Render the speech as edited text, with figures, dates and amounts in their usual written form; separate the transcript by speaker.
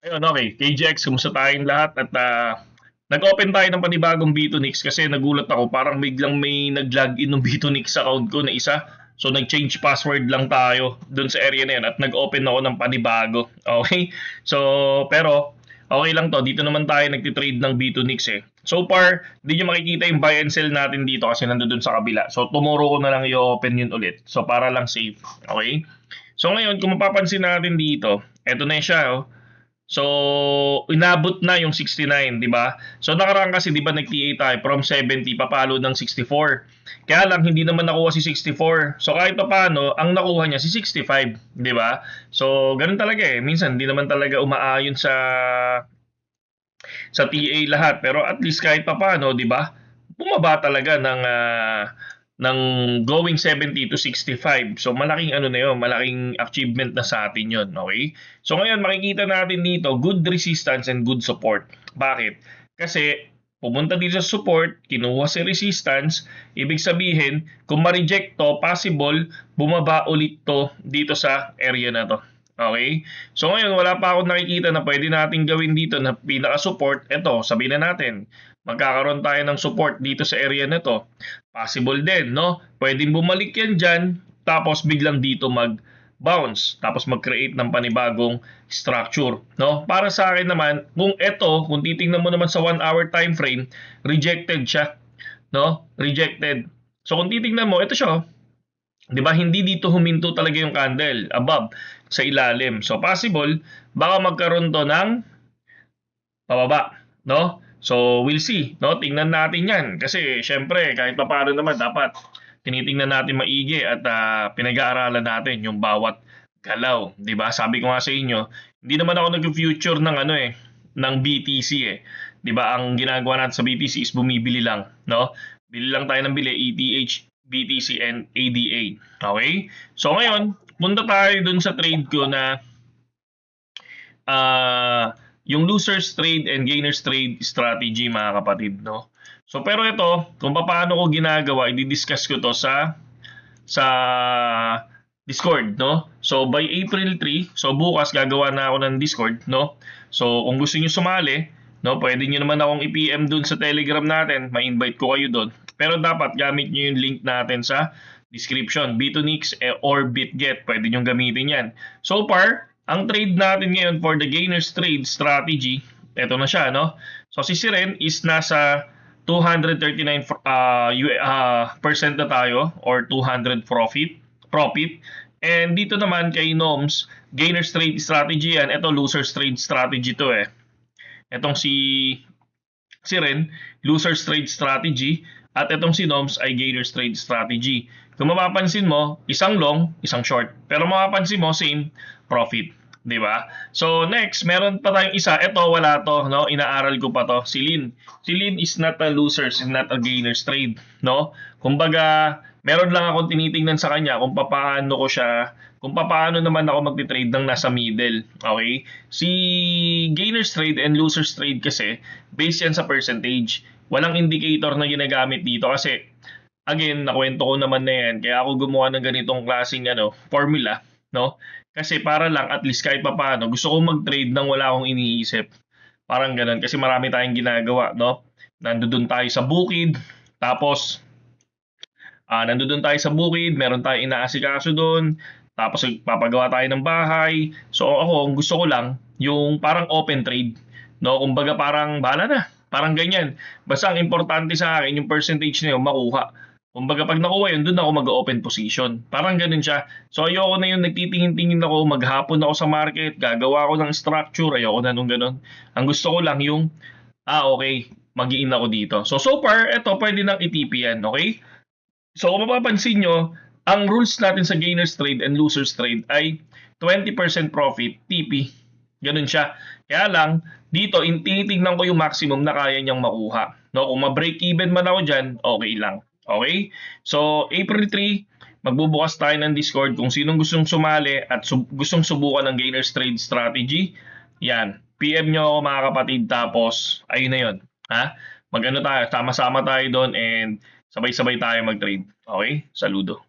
Speaker 1: Ayun, okay. KGX, kumusta tayong lahat? At nag-open tayo ng panibagong B2Nix kasi nagulat ako. Parang biglang may nag-login ng B2Nix account ko na isa. So, nag-change password lang tayo dun sa area na yun at nag-open ako ng panibago. Okay? So, pero okay lang to. Dito naman tayo nagtitrade ng B2Nix eh. So far, hindi nyo makikita yung buy and sell natin dito kasi nandun sa kabila. So, tomorrow ko na lang i-open yun ulit. So, para lang safe. Okay? So, ngayon, kung mapapansin natin dito, eto na siya, oh. So, inabot na yung 69, di ba? So, nakaraan kasi, di ba, nag-TA tayo from 70, papalo ng 64. Kaya lang, hindi naman nakuha si 64. So, kahit pa paano, ang nakuha niya si 65, di ba? So, ganun talaga eh. Minsan, hindi naman talaga umaayon sa TA lahat. Pero at least kahit pa paano, di ba? Bumaba talaga ng going 70 to 65. So malaking ano na yun, malaking achievement na sa atin yun, okay? So ngayon makikita natin dito, good resistance and good support. Bakit? Kasi pumunta dito sa support, kinuha si resistance, ibig sabihin, kung ma-reject to, possible, bumaba ulit to dito sa area na to. Okay? So ngayon, wala pa akong nakikita na pwede natin gawin dito na pinaka-support. Ito, sabihin na natin, magkakaroon tayo ng support dito sa area na to. Possible din, no? Pwedeng bumalik yan dyan, tapos biglang dito mag-bounce, tapos mag-create ng panibagong structure, no? Para sa akin naman, kung titingnan mo naman sa 1 hour time frame, rejected siya, no? Rejected. So kung titingnan mo, ito siya, oh. 'Di ba? Hindi dito huminto talaga yung candle above sa ilalim. So possible baka magkaroon to ng pababa, no? So we'll see, no? Tingnan natin 'yan kasi syempre kahit papaano naman dapat tinitingnan natin maigi at pinag-aaralan natin yung bawat galaw, 'di ba? Sabi ko nga sa inyo, hindi naman ako nag-future ng ano eh, ng BTC eh. 'Di ba? Ang ginagawa natin sa BTC is bumibili lang, no? Bili lang tayo ng bili, ETH, BTC and ADA. Okay? So ngayon, punta tayo dun sa trade ko na yung losers trade and gainers trade strategy, mga kapatid, no? So pero ito, kung paano ko ginagawa, i-discuss ko to sa Discord, no? So by April 3, so bukas gagawa na ako ng Discord, no? So kung gusto niyo sumali, no, pwede niyo naman akong i-PM dun sa Telegram natin, ma-invite ko kayo doon. Pero dapat gamit niyo yung link natin sa description, B2Nix or BitGet, pwede niyo gamitin 'yan. So far, ang trade natin ngayon for the gainers trade strategy, eto na siya, no? So si Siren is nasa 239 percent na tayo or 200 profit. And dito naman kay Noms, gainers trade strategy yan. Ito losers trade strategy to eh. Etong si Ren, losers trade strategy, at itong si Noms ay gainers trade strategy. Kung mapapansin mo, isang long, isang short. Pero mapapansin mo, same profit. 'Di ba? So next, meron pa tayong isa. Ito wala to, no? Inaaral ko pa to. Si Lin. Si Lin is not a losers, is not a gainers trade, no? Kumbaga, meron lang akong tinitingnan sa kanya kung paano naman ako magti-trade ng nasa middle. Okay? Si gainers trade and losers trade kasi, based yan sa percentage. Walang indicator na ginagamit dito kasi, again, nakwento ko naman na yan. Kaya ako gumawa ng ganitong klaseng formula, no? Kasi para lang at least kahit papaano, gusto ko mag-trade nang wala akong iniisip. Parang ganun. Kasi marami tayong ginagawa, no? Nandoon tayo sa bukid, tapos nandoon tayo sa bukid, meron tayong inaasikaso doon, tapos papagawa tayo ng bahay. So ako, ang gusto ko lang, yung parang open trade. No? Kumbaga parang bahala na. Parang ganyan. Basta ang importante sa akin, yung percentage na yun, makuha. Kumbaga pag nakuha yun, doon ako mag-open position. Parang ganun siya. So ayoko na yung nagtitingin-tingin ako, maghapon ako sa market, gagawa ako ng structure, ayoko na nung ganun. Ang gusto ko lang yung, okay, mag-i-in ako dito. So far, eto, pwede nang i-TP yan, okay? So kung mapapansin nyo, ang rules natin sa gainers trade and losers trade ay 20% profit, TP. Ganun siya. Kaya lang, dito, tinitignan ko yung maximum na kaya niyang makuha. No? Kung ma-break even man ako dyan, okay lang. Okay? So, April 3, magbubukas tayo ng Discord kung sinong gustong sumali at gustong subukan ng gainers trade strategy. Yan. PM nyo ako mga kapatid, tapos, ayun na yun. Ha? Tayo, sama-sama tayo doon and sabay-sabay tayo mag-trade. Okay? Saludo.